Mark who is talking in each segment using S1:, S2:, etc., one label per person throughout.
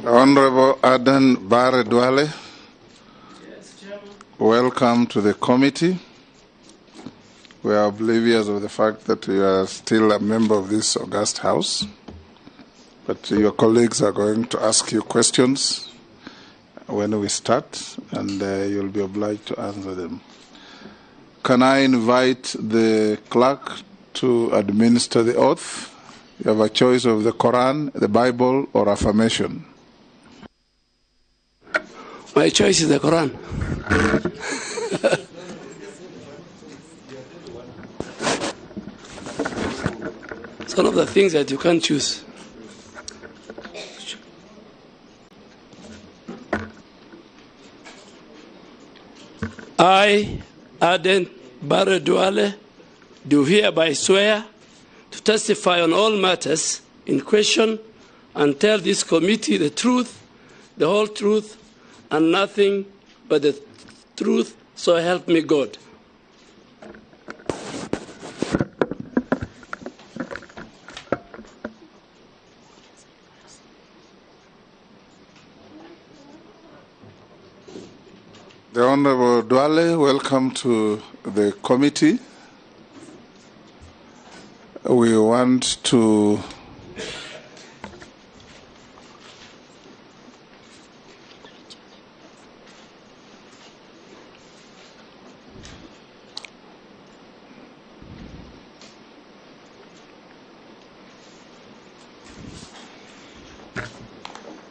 S1: Honorable Adan Bare Duale, welcome to the committee. We are oblivious of the fact that you are still a member of this august house, but your colleagues are going to ask you questions when we start, and you'll be obliged to answer them. Can I invite the clerk to administer the oath? You have a choice of the Quran, the Bible, or affirmation.
S2: My choice is the Quran. It's one of the things that you can't choose. I, Aden Bare Duale, do hereby swear to testify on all matters in question and tell this committee the truth, the whole truth, and nothing but the truth, so help me God.
S1: The Honorable Duale, welcome to the committee. We want to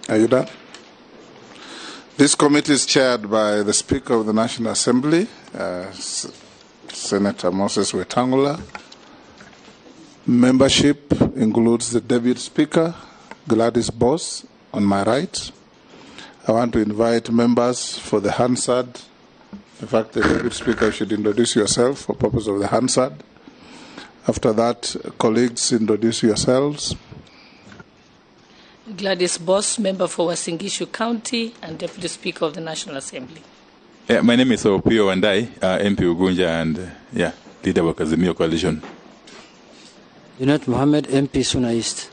S1: Are you done? This committee is chaired by the Speaker of the National Assembly, Senator Moses Wetangula. Membership includes the Deputy Speaker, Gladys Boss, on my right. I want to invite members for the Hansard. In fact, the Deputy Speaker should introduce yourself for purpose of the Hansard. After that, colleagues, introduce yourselves.
S3: Gladys Boss, member for Wasingishu County and Deputy Speaker of the National Assembly.
S4: My name is Opio Wandai, MP Ugunja and leader of Azimio Coalition.
S5: Junet Mohammed, MP Suna East.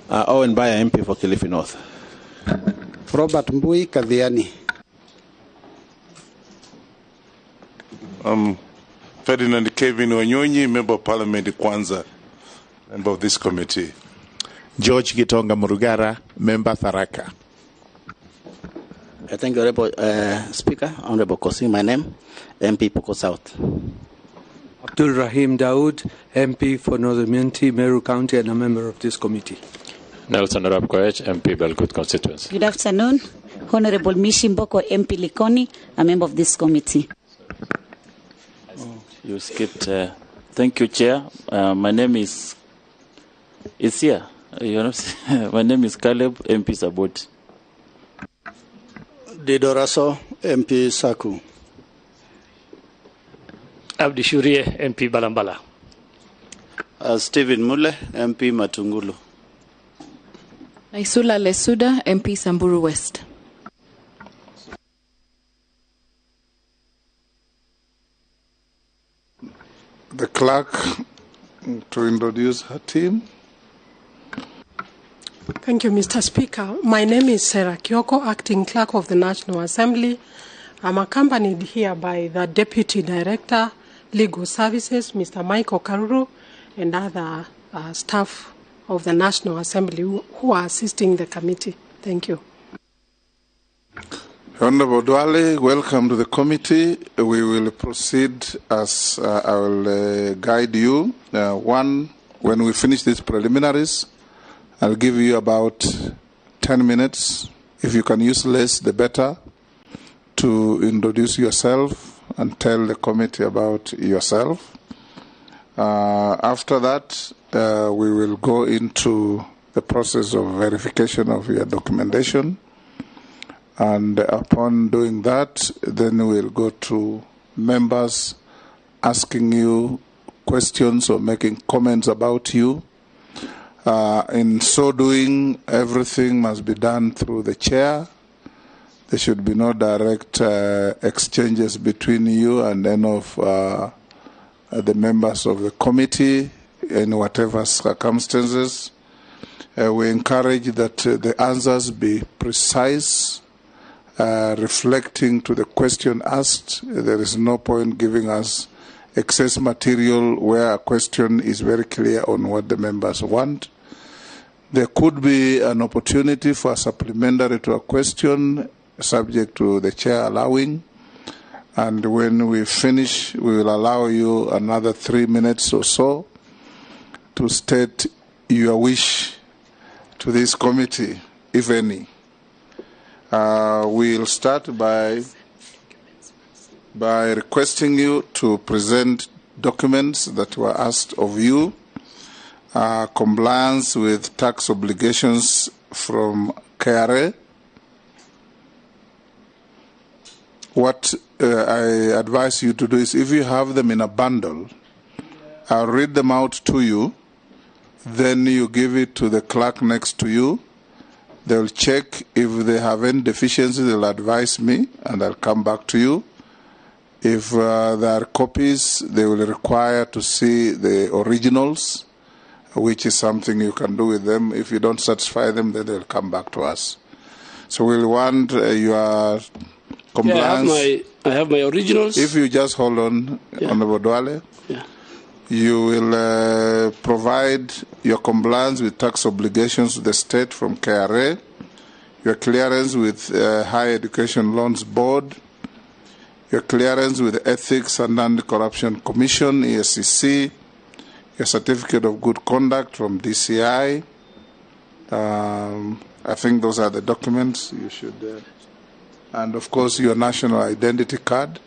S6: Owen Baya, MP for Kilifi North.
S7: Robert Mbui Kadhiani.
S8: Ferdinand Kevin Wanyonyi, Member of Parliament Kwanza, member of this committee.
S9: George Gitonga Murugara, Member Tharaka.
S6: Thank you, Honorable Speaker. Honorable Kosi, my name, MP Poko South.
S10: Abdul Rahim Daoud, MP for Northern Mianti, Meru County, and a member of this committee.
S11: Nelson Arab Koech, MP Belgut constituency.
S12: Good afternoon. Honorable Mishi Mboko, MP Likoni, a member of this committee.
S13: You skipped. Thank you, Chair. My name is here. My name is Caleb, MP Sabot.
S7: Didoraso, MP Saku.
S14: Abdi Shurie, MP Balambala.
S15: Stephen Mule, MP Matungulu.
S16: Naisula Lesuda, MP Samburu West.
S1: The clerk to introduce her team.
S17: Thank you, Mr. Speaker. My name is Sarah Kyoko, Acting Clerk of the National Assembly. I'm accompanied here by the Deputy Director, Legal Services, Mr. Michael Karuru, and other staff of the National Assembly who are assisting the committee. Thank you.
S1: Honorable Duale, welcome to the committee. We will proceed as I will guide you. When we finish these preliminaries, I'll give you about 10 minutes. If you can use less, the better, to introduce yourself and tell the committee about yourself. After that, we will go into the process of verification of your documentation. And upon doing that, then we'll go to members asking you questions or making comments about you. In so doing, everything must be done through the chair. There should be no direct exchanges between you and any of the members of the committee in whatever circumstances. We encourage that the answers be precise, reflecting to the question asked. There is no point giving us excess material where a question is very clear on what the members want. There could be an opportunity for a supplementary to a question, subject to the chair allowing. And when we finish, we will allow you another 3 minutes or so to state your wish to this committee, if any. We'll start by requesting you to present documents that were asked of you, compliance with tax obligations from KRA. What I advise you to do is, if you have them in a bundle, I'll read them out to you, then you give it to the clerk next to you. They'll check if they have any deficiencies, they'll advise me, and I'll come back to you. If there are copies, they will require to see the originals, which is something you can do with them. If you don't satisfy them, then they'll come back to us. So we'll want your compliance.
S2: Yeah, I have my originals.
S1: If you just hold on, Honorable Duale.
S2: Yeah.
S1: You will provide your compliance with tax obligations to the state from KRA, your clearance with Higher Education Loans Board, your clearance with Ethics and Anti-Corruption Commission, ESCC, your certificate of good conduct from DCI. I think those are the documents you should, and of course your national identity card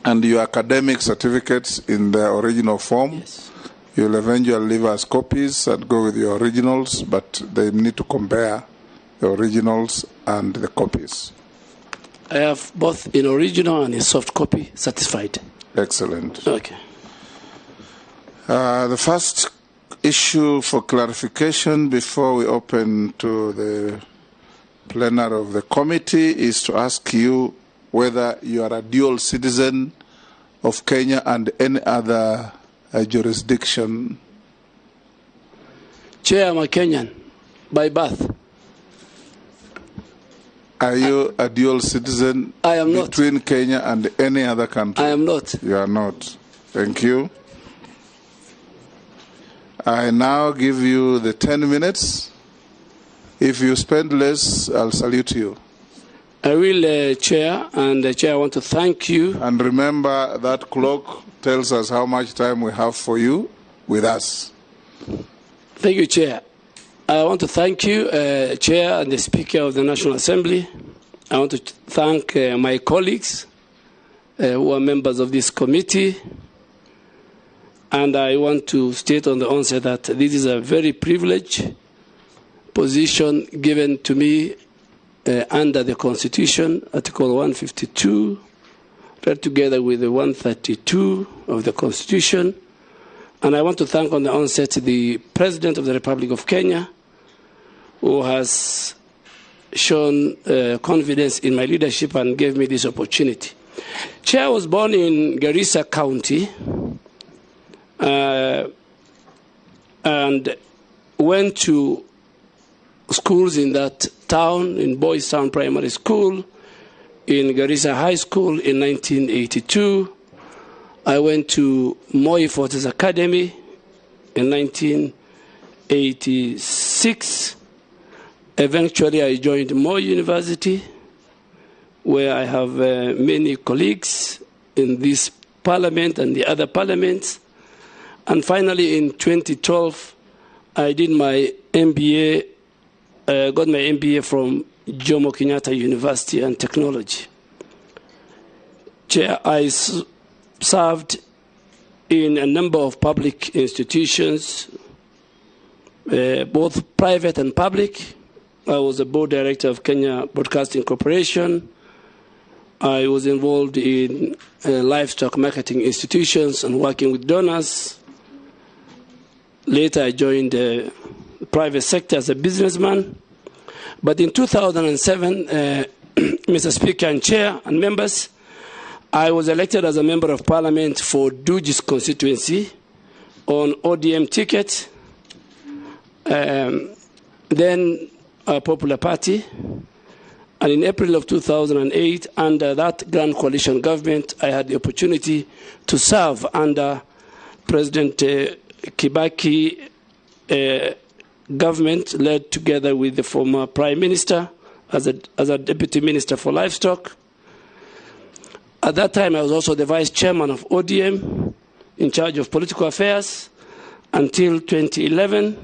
S1: and your academic certificates in the original form.
S2: Yes.
S1: You'll eventually leave us copies and go with your originals, but they need to compare the originals and the copies.
S2: I have both in original and in soft copy certified.
S1: Excellent.
S2: Okay.
S1: The first issue for clarification before we open to the plenary of the committee is to ask you whether you are a dual citizen of Kenya and any other jurisdiction.
S2: Chair, I'm a Kenyan by birth.
S1: Are you a dual citizen
S2: I am not.
S1: between Kenya and any other country?
S2: I am not.
S1: You are not. Thank you. I now give you the 10 minutes. If you spend less, I'll salute you.
S2: I will, Chair, and Chair, I want to thank you.
S1: And remember that clock tells us how much time we have for you with us.
S2: Thank you, Chair. I want to thank you, Chair, and the Speaker of the National Assembly. I want to thank my colleagues who are members of this committee. And I want to state on the onset that this is a very privileged position given to me under the Constitution, Article 152, read together with the 132 of the Constitution. And I want to thank on the onset the President of the Republic of Kenya, who has shown confidence in my leadership and gave me this opportunity. Chair was born in Garissa County and went to schools in that town, in Boys Town Primary School, in Garissa High School in 1982. I went to Moi Forces Academy in 1986. Eventually, I joined Moi University, where I have many colleagues in this parliament and the other parliaments. And finally, in 2012, I did my MBA, got my MBA from Jomo Kenyatta University and Technology. Chair, I served in a number of public institutions, both private and public. I was a board director of Kenya Broadcasting Corporation. I was involved in livestock marketing institutions and working with donors. Later, I joined the private sector as a businessman. But in 2007, Mr. Speaker and Chair and members, I was elected as a member of parliament for Dujis constituency on ODM ticket. then a Popular Party. And in April of 2008, under that Grand Coalition government, I had the opportunity to serve under President Kibaki government, led together with the former Prime Minister as a Deputy Minister for Livestock. At that time, I was also the Vice Chairman of ODM, in charge of political affairs, until 2011,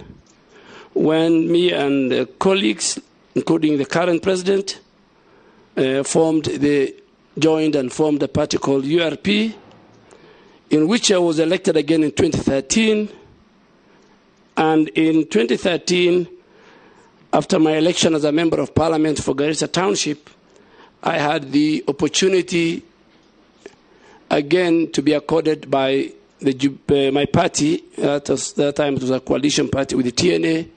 S2: when me and colleagues, including the current president, joined and formed a party called URP, in which I was elected again in 2013. And in 2013, after my election as a member of parliament for Garissa Township, I had the opportunity again to be accorded by my party, at that time it was a coalition party with the TNA,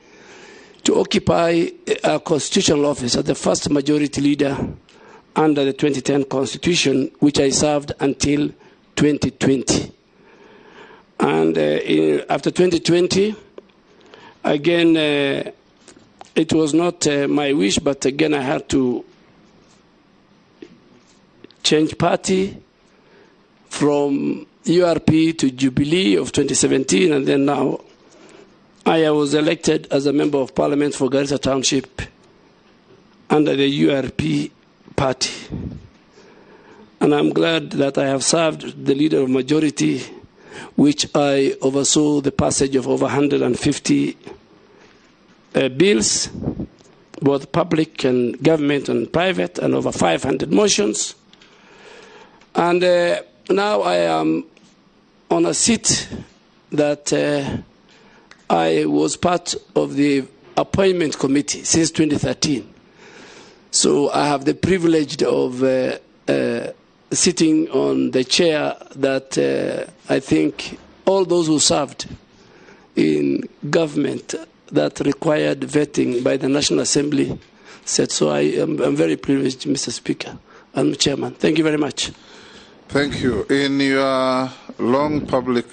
S2: to occupy a constitutional office as the first majority leader under the 2010 Constitution, which I served until 2020. And after 2020, again, it was not my wish, but again I had to change party from URP to Jubilee of 2017, and then now I was elected as a member of parliament for Garissa Township under the URP party. And I'm glad that I have served the leader of majority, which I oversaw the passage of over 150 bills, both public and government and private, and over 500 motions. And now I am on a seat that I was part of the appointment committee since 2013. So I have the privilege of sitting on the chair that I think all those who served in government that required vetting by the National Assembly said. So I'm very privileged, Mr. Speaker and Chairman. Thank you very much.
S1: Thank you. In your long public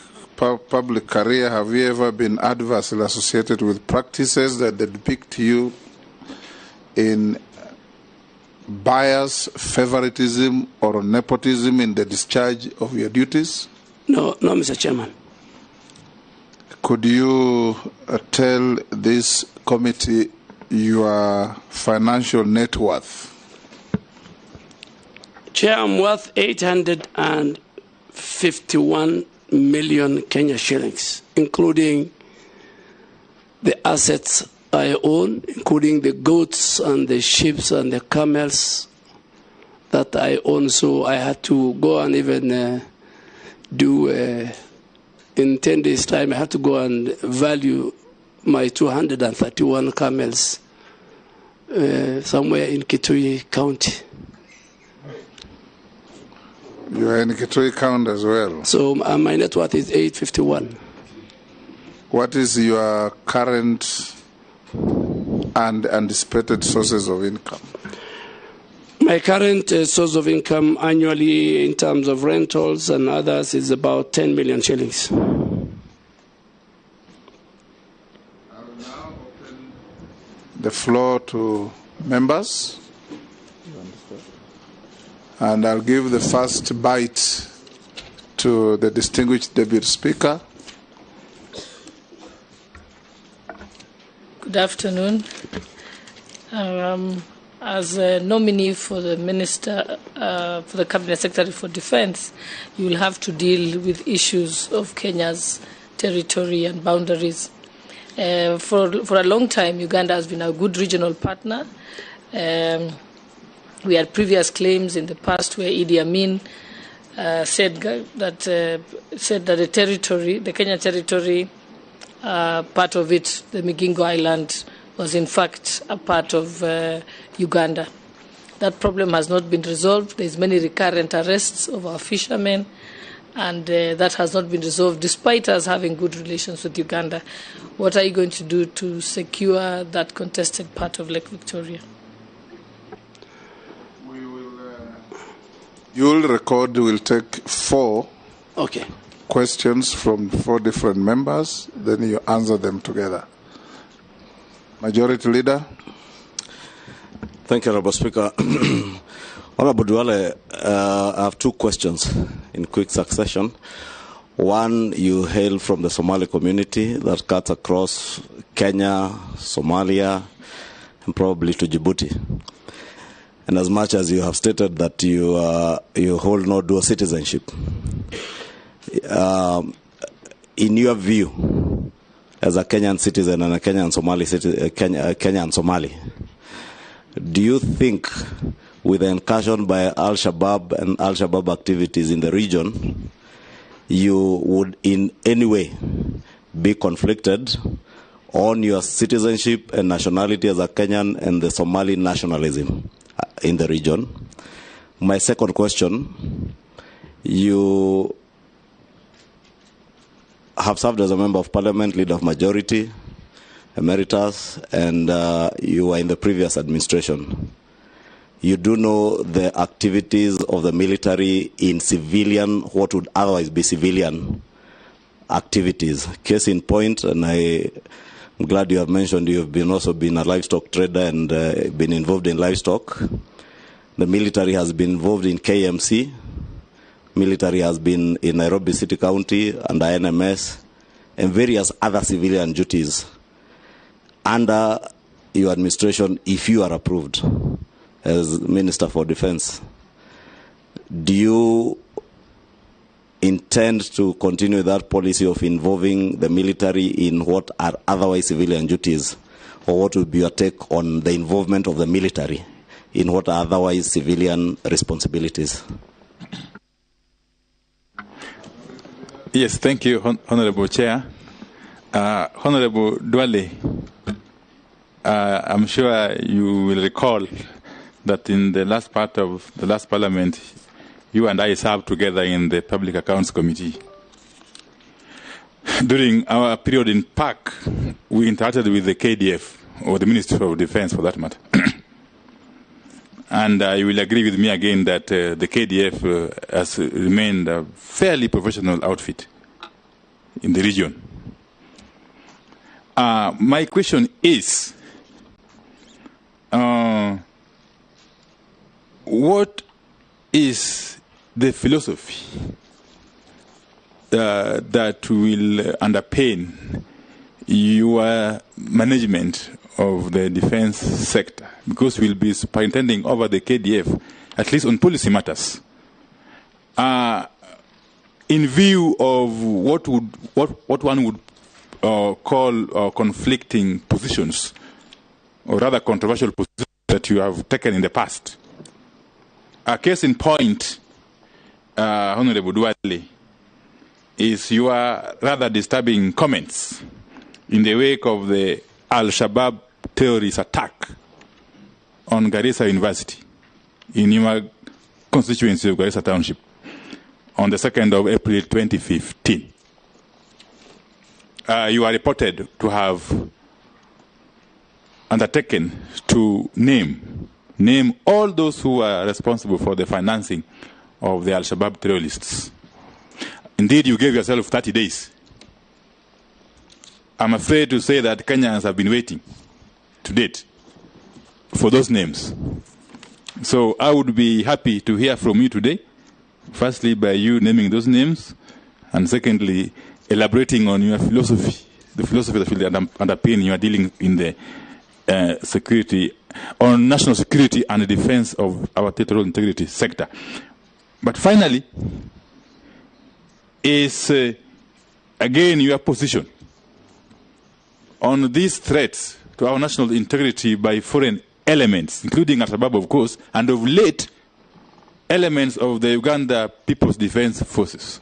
S1: career, have you ever been adversely associated with practices that depict you in bias, favoritism, or nepotism in the discharge of your duties?
S2: No, Mr. Chairman.
S1: Could you tell this committee your financial net worth?
S2: Chair, I'm worth 851 million Kenya shillings, including the assets I own, including the goats and the sheep and the camels that I own. So I had to go and even in 10 days' time, I had to go and value my 231 camels somewhere in Kitui County.
S1: You are in Kitui County as well.
S2: So my net worth is 851.
S1: What is your current and anticipated sources of income?
S2: My current source of income annually in terms of rentals and others is about 10 million shillings.
S1: I will now open the floor to members. And I'll give the first bite to the distinguished Deputy Speaker.
S3: Good afternoon. As a nominee for the Minister, for the Cabinet Secretary for Defense, you will have to deal with issues of Kenya's territory and boundaries. For a long time, Uganda has been a good regional partner. We had previous claims in the past where Idi Amin said that the territory, the Kenya territory, part of it, the Migingo Island, was in fact a part of Uganda. That problem has not been resolved. There's many recurrent arrests of our fishermen, and that has not been resolved despite us having good relations with Uganda. What are you going to do to secure that contested part of Lake Victoria?
S1: You'll record, we'll take 4 questions from 4 different members, then you answer them together. Majority Leader.
S18: Thank you, Honorable Speaker. Honorable Duale, I have two questions in quick succession. One, you hail from the Somali community that cuts across Kenya, Somalia, and probably to Djibouti. And as much as you have stated that you hold no dual citizenship, in your view, as a Kenyan citizen and a Kenyan Somali, do you think with the incursion by Al-Shabaab and Al-Shabaab activities in the region, you would in any way be conflicted on your citizenship and nationality as a Kenyan and the Somali nationalism in the region? My second question, you have served as a member of parliament, leader of majority, emeritus, and you were in the previous administration. You do know the activities of the military in civilian, what would otherwise be civilian activities. Case in point, and I'm glad you have mentioned you've also been a livestock trader and been involved in livestock. The military has been involved in KMC. Military has been in Nairobi City County under NMS and various other civilian duties under your administration if you are approved as Minister for Defense. Do you intend to continue that policy of involving the military in what are otherwise civilian duties, or what would be your take on the involvement of the military in what are otherwise civilian responsibilities?
S4: Yes, thank you, Honorable Chair. Honorable Duale, I'm sure you will recall that in the last part of the last parliament, you and I served together in the Public Accounts Committee. During our period in PAC, we interacted with the KDF, or the Ministry of Defense for that matter. And you will agree with me again that the KDF has remained a fairly professional outfit in the region. My question is, what is the philosophy that will underpin your management of the defense sector? Because we'll be superintending over the KDF, at least on policy matters. In view of what one would call conflicting positions, or rather controversial positions that you have taken in the past. A case in point, Honorable Duale, is your rather disturbing comments in the wake of the Al-Shabaab terrorist attack on Garissa University in your constituency of Garissa Township on the 2nd of April 2015. You are reported to have undertaken to name all those who are responsible for the financing of the Al-Shabaab terrorists. Indeed, you gave yourself 30 days. I'm afraid to say that Kenyans have been waiting to date for those names. So I would be happy to hear from you today, firstly by you naming those names, and secondly, elaborating on your philosophy, the philosophy that will underpin your dealing in the security, on national security and the defense of our territorial integrity sector. But finally, is again your position on these threats to our national integrity by foreign elements, including Al-Shabaab, of course, and of late, elements of the Uganda People's Defense Forces.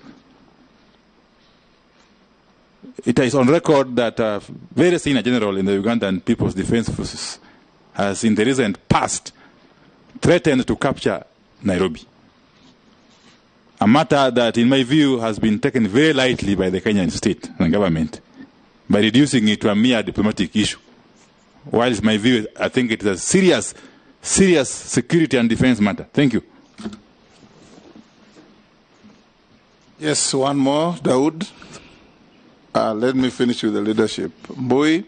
S4: It is on record that a very senior general in the Ugandan People's Defense Forces has in the recent past threatened to capture Nairobi. A matter that, in my view, has been taken very lightly by the Kenyan state and government by reducing it to a mere diplomatic issue. Whilst my view, I think it is a serious security and defense matter. Thank you.
S1: Yes, one more, Daoud. Let me finish with the leadership. Mbui.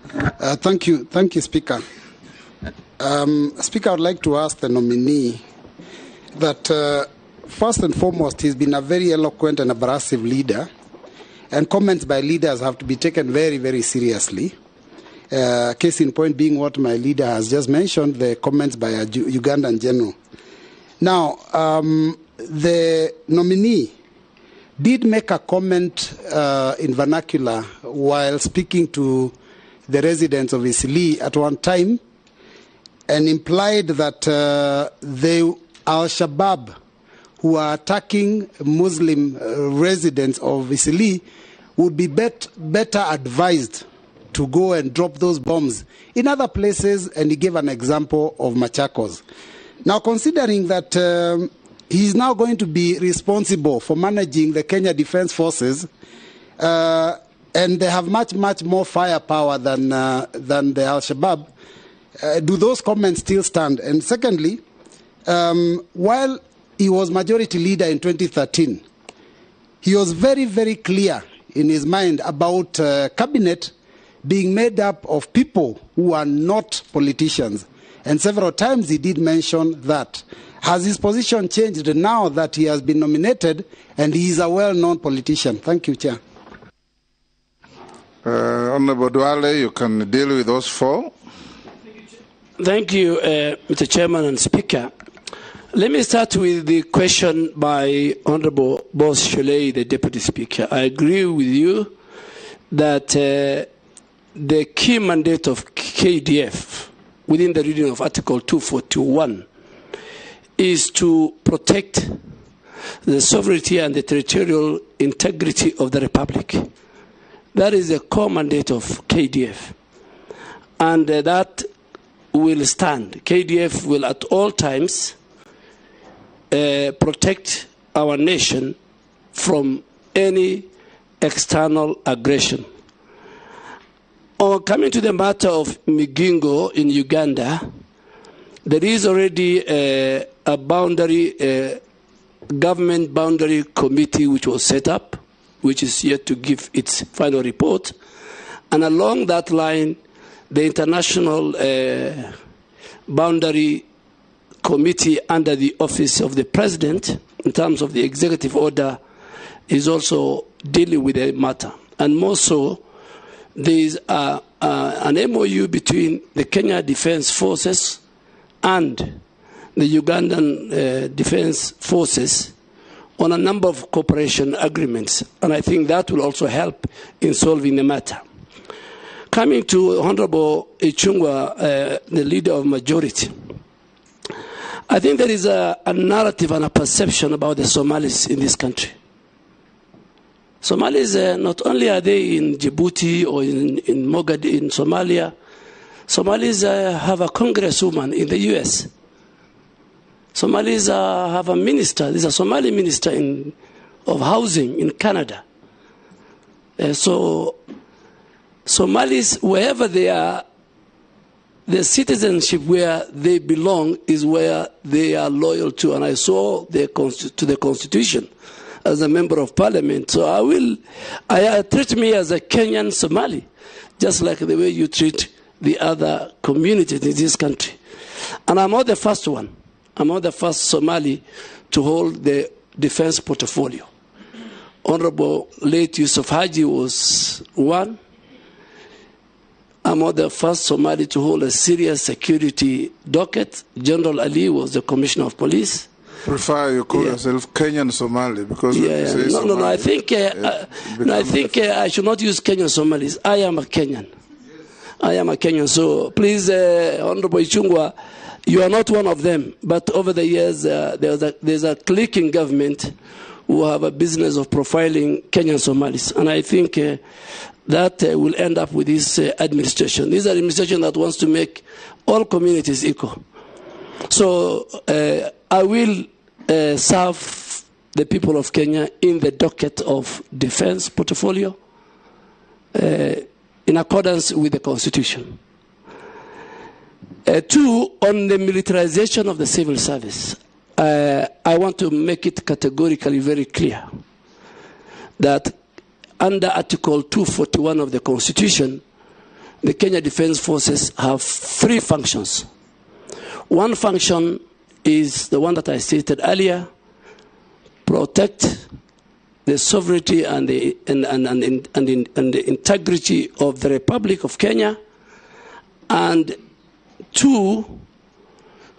S7: Thank you, Speaker. Speaker, I would like to ask the nominee that first and foremost, he's been a very eloquent and abrasive leader, and comments by leaders have to be taken very, very seriously. Case in point being what my leader has just mentioned, the comments by a Ugandan general. Now, the nominee did make a comment in vernacular while speaking to the residents of Isili at one time, and implied that the Al-Shabaab who are attacking Muslim residents of Isili would be better advised to go and drop those bombs in other places, and he gave an example of Machakos. Now, considering that he is now going to be responsible for managing the Kenya Defense Forces, and they have much, much more firepower than the Al-Shabaab, do those comments still stand? And secondly, while he was majority leader in 2013, he was very, very clear in his mind about cabinet being made up of people who are not politicians. And several times he did mention that. Has his position changed now that he has been nominated and he is a well-known politician? Thank you, Chair.
S1: Honorable Duale, you can deal with those four.
S2: Thank you, Mr. Chairman and Speaker. Let me start with the question by Honorable Boss Sholei, the Deputy Speaker. I agree with you that the key mandate of KDF within the reading of Article 241 is to protect the sovereignty and the territorial integrity of the Republic. That is the core mandate of KDF. And that will stand. KDF will at all times protect our nation from any external aggression. Coming to the matter of Migingo in Uganda, there is already a government boundary committee which was set up, which is yet to give its final report. And along that line, the International Boundary Committee under the office of the President, in terms of the executive order, is also dealing with the matter. And more so, there is an MOU between the Kenya Defense Forces and the Ugandan Defense Forces on a number of cooperation agreements. And I think that will also help in solving the matter. Coming to Honorable Ichung'wah, the leader of majority, I think there is a narrative and a perception about the Somalis in this country. Somalis, not only are they in Djibouti or in Mogadishu, in Somalia, Somalis have a congresswoman in the US. Somalis have a minister. There's a Somali minister of housing in Canada. So Somalis, wherever they are, the citizenship where they belong is where they are loyal to. And I saw to the Constitution as a member of Parliament. So I treat me as a Kenyan Somali, just like the way you treat the other communities in this country. And I'm not the first one. I'm not the first Somali to hold the defense portfolio. Honorable late Yusuf Haji was one. I'm not the first Somali to hold a serious security docket. General Ali was the Commissioner of Police.
S1: Prefer you call yourself Kenyan Somali because
S2: no. I think I should not use Kenyan Somalis. I am a Kenyan. I am a Kenyan. So please, Honorable Ichung'wah, you are not one of them. But over the years, there's a clique in government who have a business of profiling Kenyan Somalis, and I think that will end up with this administration. This is an administration that wants to make all communities equal. So I will serve the people of Kenya in the docket of defense portfolio in accordance with the Constitution. Two, on the militarization of the civil service, I want to make it categorically very clear that under Article 241 of the Constitution, the Kenya Defence Forces have three functions. One function is the one that I stated earlier: protect the sovereignty and the integrity of the Republic of Kenya, and two,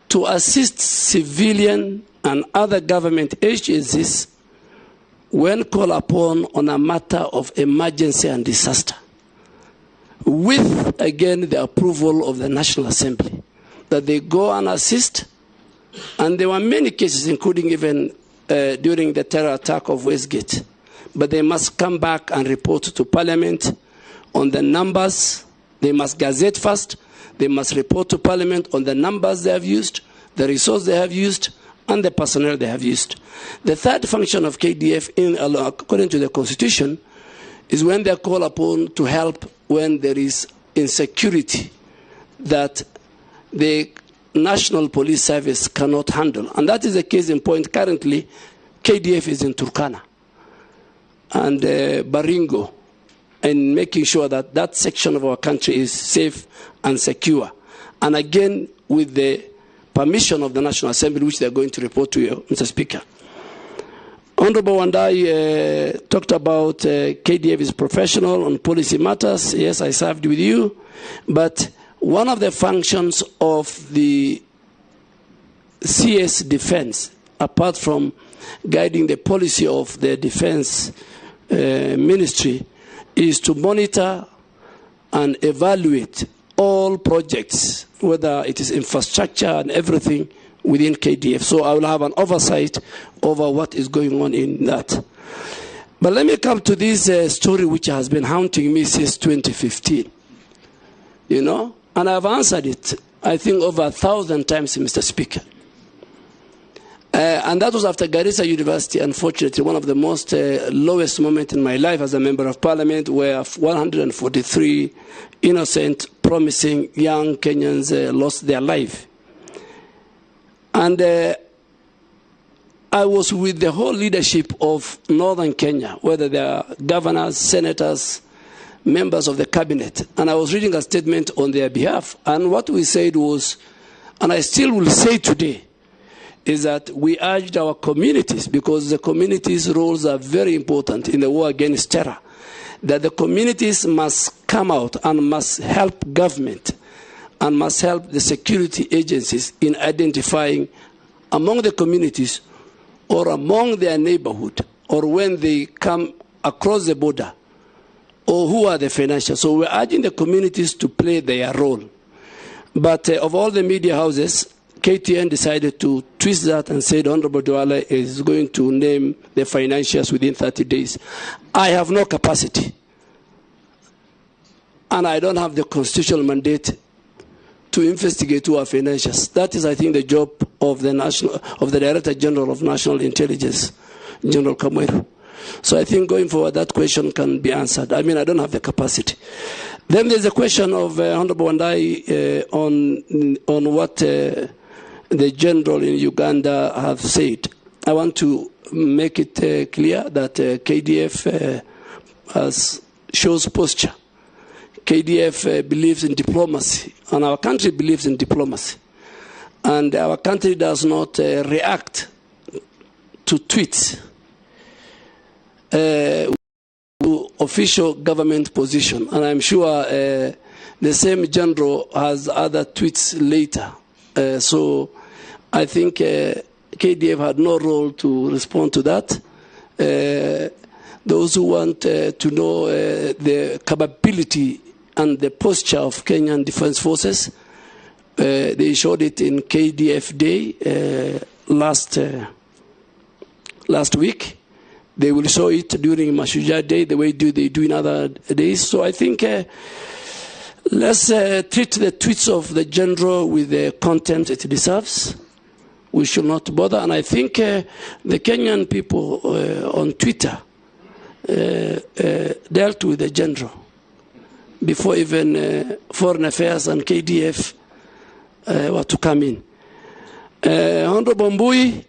S2: to assist civilian and other government agencies when called upon on a matter of emergency and disaster, with, again, the approval of the National Assembly, that they go and assist. And there were many cases, including even during the terror attack of Westgate. But they must come back and report to Parliament on the numbers. They must gazette first. They must report to Parliament on the numbers they have used, the resources they have used, and the personnel they have used. The third function of KDF, according to the Constitution, is when they are called upon to help when there is insecurity that the National Police Service cannot handle. And that is the case in point. Currently, KDF is in Turkana and Baringo, and making sure that that section of our country is safe and secure. And again, with the permission of the National Assembly, which they are going to report to you, Mr. Speaker. Honorable Wandai talked about KDF is professional on policy matters. Yes, I served with you. But one of the functions of the CS Defense, apart from guiding the policy of the Defense Ministry, is to monitor and evaluate all projects, whether it is infrastructure and everything within KDF. So I will have an oversight over what is going on in that. But let me come to this story which has been haunting me since 2015. You know, and I've answered it, I think, over 1,000 times, Mr. Speaker. And that was after Garissa University, unfortunately, one of the most lowest moments in my life as a member of Parliament, where 143 innocent, promising young Kenyans lost their life. And I was with the whole leadership of Northern Kenya, whether they are governors, senators, members of the cabinet, and I was reading a statement on their behalf. And what we said was, and I still will say today, is that we urged our communities, because the communities' roles are very important in the war against terror, that the communities must come out and must help government and must help the security agencies in identifying among the communities or among their neighborhood or when they come across the border, or who are the financial. So we're urging the communities to play their role. But of all the media houses, KTN decided to twist that and said Honorable Duale is going to name the financials within 30 days. I have no capacity. And I don't have the constitutional mandate to investigate who are financials. That is, I think, the job of the Director General of National Intelligence, General Kamweru. So I think going forward, that question can be answered. I mean, I don't have the capacity. Then there's a question of Honorable Wandai on what the general in Uganda have said. I want to make it clear that KDF shows posture. KDF believes in diplomacy, and our country believes in diplomacy. And our country does not react to tweets, to official government position. And I'm sure the same general has other tweets later. So I think KDF had no role to respond to that. Those who want to know the capability and the posture of Kenyan Defence Forces, they showed it in KDF Day last week. They will show it during Mashujaa Day, the way they do in other days. So I think let's treat the tweets of the general with the content it deserves. We should not bother. And I think the Kenyan people on Twitter dealt with the general before even Foreign Affairs and KDF were to come in. Honorable Mbui,